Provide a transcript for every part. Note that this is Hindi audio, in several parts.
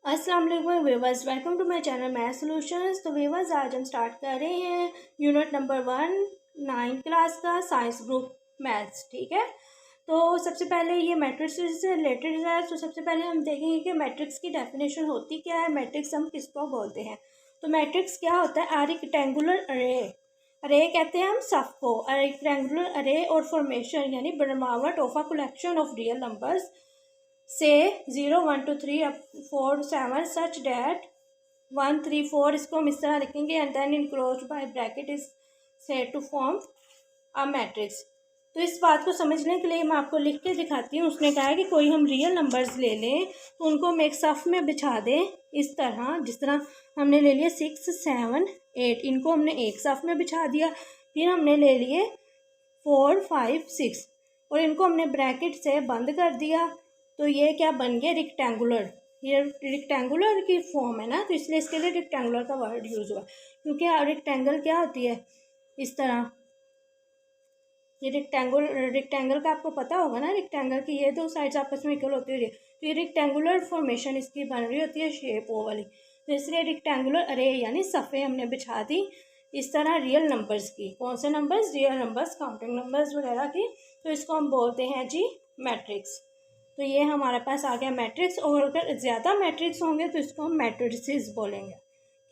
अस्सलाम वालेकुम viewers, welcome to my channel math solutions. तो व्यूअर्स, आज हम स्टार्ट कर रहे हैं यूनिट नंबर 1 9th क्लास का साइंस ग्रुप मैथ्स। ठीक है, तो सबसे पहले ये मैट्रिक्स से रिलेटेड है। तो सबसे पहले हम देखेंगे कि मैट्रिक्स की डेफिनेशन होती क्या है, मैट्रिक्स हम किसको बोलते हैं। तो मैट्रिक्स क्या होता है? अ रेक्टेंगुलर अरे, अरे कहते हैं हम सबको। अ रेक्टेंगुलर अरे और फॉर्मेशन यानी बनावट of a collection of real numbers से 0 1 2 3 up 4 7 such that 1 3 4 इसको हम इस तरह लिखेंगे and then enclosed by bracket is said to form a matrix. तो इस बात को समझने के लिए मैं आपको लिख के दिखाती हूँ। उसने कहा है कि कोई हम रियल नंबर्स ले लें तो उनको हम एक सफ़ में बिछा दें इस तरह, जिस तरह हमने ले लिए 6 7 8, इनको हमने एक सफ़ में बिछा दिया। फिर हमने ले लिए 4 5 6 और इनको हमने ब्रैकेट से बंद कर दिया। तो ये क्या बन गया? रेक्टेंगुलर। ये रेक्टेंगुलर की फॉर्म है ना, तो इसलिए इसके लिए रेक्टेंगुलर का वर्ड यूज़ हुआ, क्योंकि रेक्टेंगल क्या होती है इस तरह। ये रेक्टेंगल का आपको पता होगा ना, रेक्टेंगल की ये दो साइड्स आपस में इक्वल होती है। तो ये रेक्टेंगुलर फॉर्मेशन इसकी बन रही होती है, शेप वो वाली। तो इसलिए रेक्टेंगुलर अरे यानी सफ़े हमने बिछा दी इस तरह रियल नंबर्स की। कौन से numbers? Real numbers, counting numbers वगैरह की। तो इसको हम बोलते हैं जी मैट्रिक्स। तो ये हमारे पास आ गया मैट्रिक्स। और अगर ज़्यादा मैट्रिक्स होंगे तो इसको हम मैट्रिसेस बोलेंगे।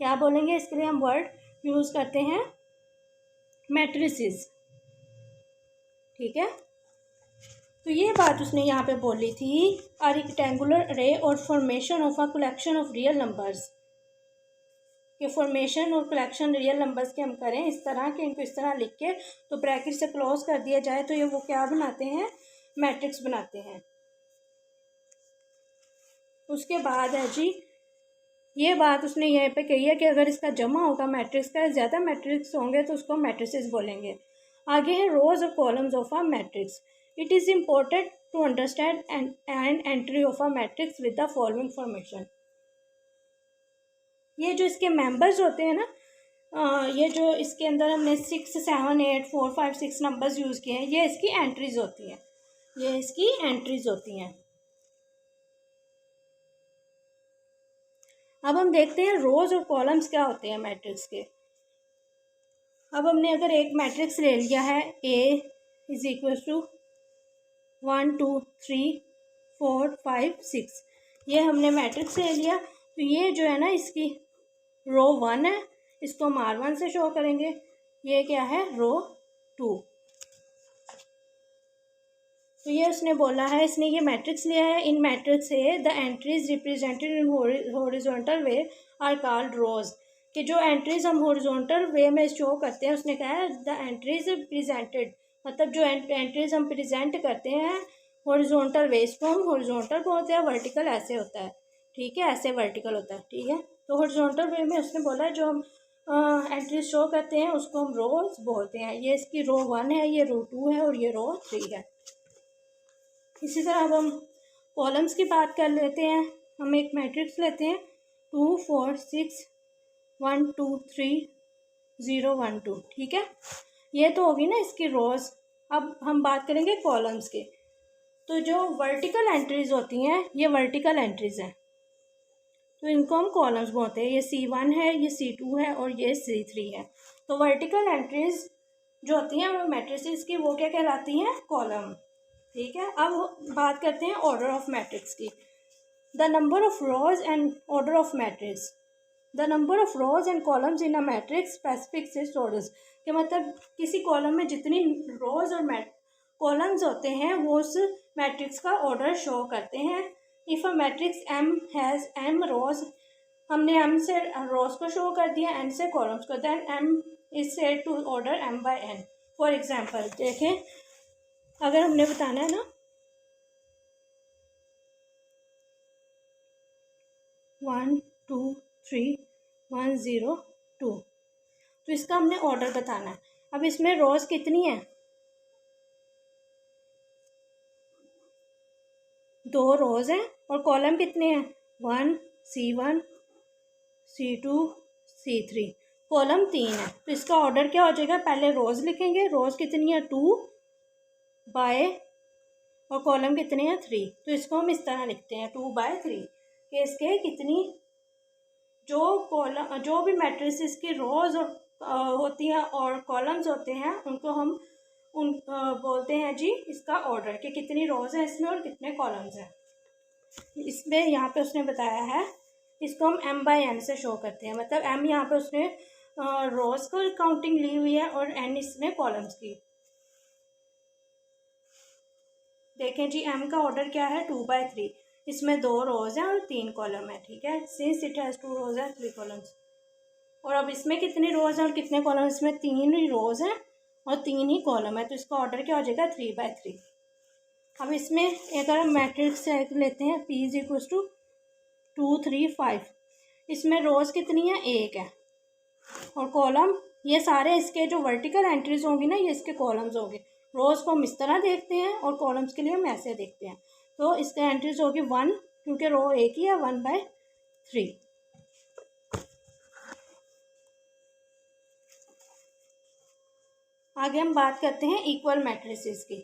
क्या बोलेंगे? इसके लिए हम वर्ड यूज़ करते हैं मैट्रिसेस। ठीक है, तो ये बात उसने यहाँ पे बोली थी, अ रेक्टेंगुलर अरे और formation of a collection of real numbers. कि फॉर्मेशन और कलेक्शन रियल नंबर्स के हम करें इस तरह के, इनको इस तरह लिख के तो ब्रैकेट से क्लोज कर दिया जाए तो ये वो क्या बनाते हैं? मैट्रिक्स बनाते हैं। उसके बाद है जी, ये बात उसने यहाँ पे कही है कि अगर इसका जमा होगा मैट्रिक्स का, ज़्यादा मैट्रिक्स होंगे तो उसको मैट्रिसेस बोलेंगे। आगे है रोज और columns of a matrix. It is important to understand an entry of a matrix with the following formation. ये जो इसके मेंबर्स होते हैं ना, ये जो इसके अंदर हमने 6 7 8 4 5 6 नंबर्स यूज़ किए हैं, ये इसकी एंट्रीज होती हैं। ये इसकी एंट्रीज होती हैं। अब हम देखते हैं रोज और कॉलम्स क्या होते हैं मैट्रिक्स के। अब हमने अगर एक मैट्रिक्स ले लिया है, ए इज इक्वल टू 1 2 3 4 5 6, ये हमने मैट्रिक्स ले लिया। तो ये जो है ना इसकी रो 1 है, इसको हम R1 से शो करेंगे। ये क्या है? रो 2। तो ये उसने बोला है, इसने ये मैट्रिक्स लिया है। इन मैट्रिक्स से the entries represented in horizontal way are called rows. कि जो एंट्रीज हम हॉरिजॉन्टल वे में शो करते हैं, उसने कहा है द एंट्रीज प्रेजेंटेड, मतलब जो एंट्रीज हम प्रेजेंट करते हैं हॉरिजॉन्टल वे, इसको हम हॉरिजॉन्टल बोलते हैं। वर्टिकल ऐसे होता है, ठीक है, ऐसे वर्टिकल होता है। ठीक है, तो हॉरिजॉन्टल वे में उसने बोला है जो हम एंट्रीज शो करते हैं उसको हम रोज बोलते हैं। ये इसकी रो 1 है, ये रो 2 है और ये रो 3 है। इसी तरह अब हम कॉलम्स की बात कर लेते हैं। हम एक मैट्रिक्स लेते हैं 2 4 6 1 2 3 0 1 2। ठीक है, ये तो होगी ना इसकी रोज। अब हम बात करेंगे कॉलम्स के। तो जो वर्टिकल एंट्रीज होती हैं, ये वर्टिकल एंट्रीज हैं, तो इनको हम कॉलम्स बोलते हैं। ये C1 है, ये C2 है और ये C3 है। तो वर्टिकल एंट्रीज जो होती हैं वो मैट्रिसेस की, वो क्या कहलाती हैं? कॉलम। ठीक है, अब बात करते हैं ऑर्डर ऑफ मैट्रिक्स की। The number of rose and order of matrix. The number of rose and columns in a matrix specifics it's orders. के मतलब किसी कॉलम में जितनी रोज और कॉलम्स होते हैं वो उस मैट्रिक्स का ऑर्डर शो करते हैं। If a matrix M has M रोज, हमने M से रोज को शो कर दिया, N से कॉलम्स को, then M is said to order M by N। For example देखें, अगर हमने बताना है ना 1 2 3 1 0 2, तो इसका हमने ऑर्डर बताना है। अब इसमें रोज कितनी है? 2 रोज हैं। और कॉलम कितने हैं? 1 C1 C2 C3, कॉलम 3 है। तो इसका ऑर्डर क्या हो जाएगा? पहले रोज लिखेंगे, रोज कितनी है? 2 बाय, और कॉलम कितने हैं? 3। तो इसको हम इस तरह लिखते हैं 2 by 3। कि इसके कितनी जो भी मैट्रिसेस की रोज़ होती हैं और कॉलम्स होते हैं उनको हम बोलते हैं जी इसका ऑर्डर, कि कितनी रोज़ हैं इसमें और कितने कॉलम्स हैं। इसमें यहाँ पे उसने बताया है, इसको हम m/n से शो करते हैं, मतलब m यहाँ पे उसने रोज़ को काउंटिंग ली हुई है और n इसमें कॉलम्स की। देखें जी m का ऑर्डर क्या है 2/3, इसमें 2 रोज़ हैं और 3 कॉलम है, ठीक है, since it has 2 rows and 3 columns. और अब इसमें कितनी रोज़ हैं और कितने कॉलम, इसमें 3 ही रोज़ हैं और 3 ही कॉलम है, तो इसका ऑर्डर क्या हो जाएगा 3/3। अब इसमें अगर हम मैट्रिक्स लेते हैं P = 2 3 5, इसमें रोज़ कितनी है 1 है और कॉलम, ये सारे इसके जो वर्टिकल एंट्रीज होंगी ना ये इसके कॉलम्स होंगे। रोज़ को हम इस तरह देखते हैं और कॉलम्स के लिए हम ऐसे देखते हैं, तो इसके एंट्रीज होगी 1, क्योंकि रो एक ही है 1/3। आगे हम बात करते हैं इक्वल मैट्रिसेस की,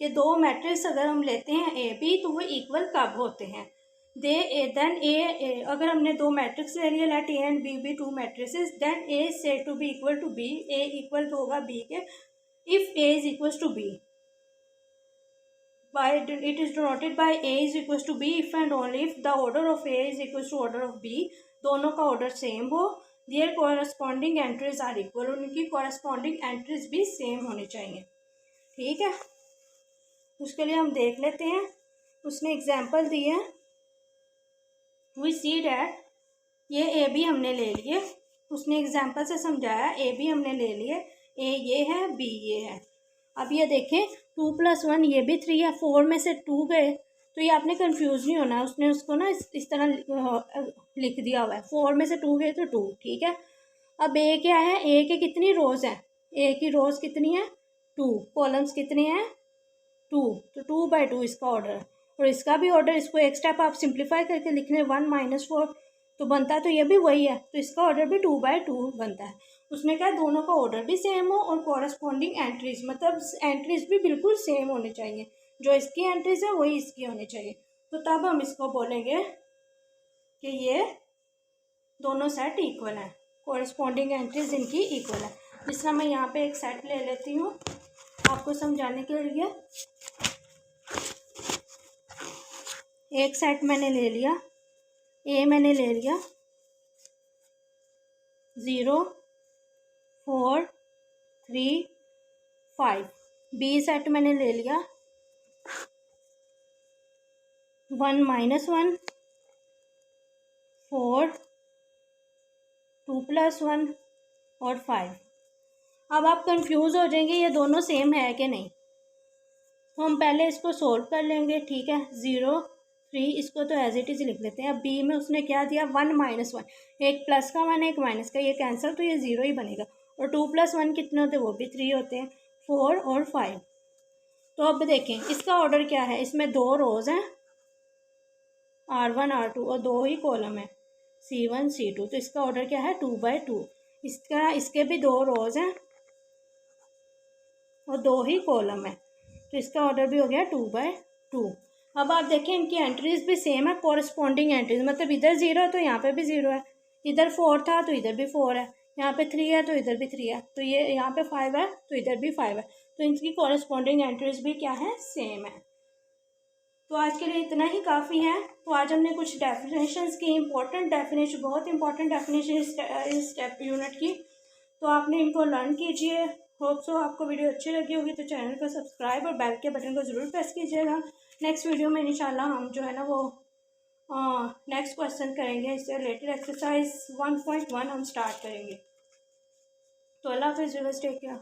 कि 2 मैट्रिक्स अगर हम लेते हैं ए बी तो वो इक्वल कब होते हैं। अगर हमने 2 मैट्रिक्स ले लिए, let A and B B 2 matrices, then A is said to be equal to B, A equal तो होगा बी के if A is equal to B. It is denoted by A is equals to B if and only if the order of A is equals to order of B, दोनों का ऑर्डर सेम हो, their corresponding entries are equal, उनकी corresponding entries भी सेम होनी चाहिए, ठीक है। उसके लिए हम देख लेते हैं, उसने एग्जाम्पल दी है। वी सी डैट ये ए बी हमने ले लिए, उसने एग्जाम्पल से समझाया, ए बी हमने ले लिए, ए ये है बी ये है। अब ये देखें 2 + 1 ये भी 3 है, 4 में से 2 गए तो ये आपने कंफ्यूज नहीं होना, उसने उसको ना इस तरह लिख दिया हुआ है, 4 में से 2 गए तो 2, ठीक है। अब ए क्या है, ए के कितनी रोज़ हैं, ए की रोज़ कितनी है 2, कॉलम्स कितने हैं 2, तो 2/2 इसका ऑर्डर, और इसका भी ऑर्डर, इसको एक स्टेप आप सिंप्लीफाई करके लिख लें 1 - 4 तो बनता तो ये भी वही है, तो इसका ऑर्डर भी 2/2 बनता है। उसने कहा दोनों का ऑर्डर भी सेम हो और कॉरस्पॉन्डिंग एंट्रीज, मतलब एंट्रीज भी बिल्कुल सेम होनी चाहिए, जो इसकी एंट्रीज है वही इसकी होनी चाहिए, तो तब हम इसको बोलेंगे कि ये दोनों सेट इक्वल हैं, कॉरस्पॉन्डिंग एंट्रीज इनकी इक्वल है। जिस तरह मैं यहाँ पे एक सेट ले लेती हूँ आपको समझाने के लिए, एक सेट मैंने ले लिया, ए मैंने ले लिया 0 4 3 5, बी सेट मैंने ले लिया 1 - 1 4 2 + 1 और 5। अब आप कंफ्यूज हो जाएंगे ये दोनों सेम है कि नहीं, तो हम पहले इसको सोल्व कर लेंगे, ठीक है। 0 3 इसको तो एज इट इज़ लिख लेते हैं। अब बी में उसने क्या दिया 1 - 1, एक प्लस का 1 एक माइनस का, ये कैंसिल तो ये 0 ही बनेगा, और 2 + 1 कितने होते हैं, वो भी 3 होते हैं, 4 और 5। तो अब देखें इसका ऑर्डर क्या है, इसमें 2 रोज़ हैं R1 R2 और 2 ही कॉलम है C1 C2, तो इसका ऑर्डर क्या है 2/2। इसके भी 2 रोज़ हैं और 2 ही कॉलम है, तो इसका ऑर्डर भी हो गया 2/2। अब आप देखें इनकी एंट्रीज भी सेम है, कॉरस्पॉन्डिंग एंट्रीज, मतलब इधर 0 है तो यहाँ पे भी 0 है, इधर 4 था तो इधर भी 4 है, यहाँ पे 3 है तो इधर भी 3 है, तो ये यहाँ पे 5 है तो इधर भी 5 है, तो इनकी कॉरस्पॉन्डिंग एंट्रीज भी क्या है सेम है। तो आज के लिए इतना ही काफ़ी है। तो आज हमने कुछ डेफिनेशंस की, इंपॉर्टेंट डेफिनेशन, बहुत इंपॉर्टेंट डेफिनेशन इस स्टेप यूनिट की, तो आपने इनको लर्न कीजिए। होप सो आपको वीडियो अच्छी लगी होगी, तो चैनल को सब्सक्राइब और बेल के बटन को ज़रूर प्रेस कीजिएगा। नेक्स्ट वीडियो में इंशाल्लाह हम जो है ना वो नेक्स्ट क्वेश्चन करेंगे, इससे रिलेटेड एक्सरसाइज 1.1 हम स्टार्ट करेंगे। तो अल्लाह हाफ़िज़, टेक केयर।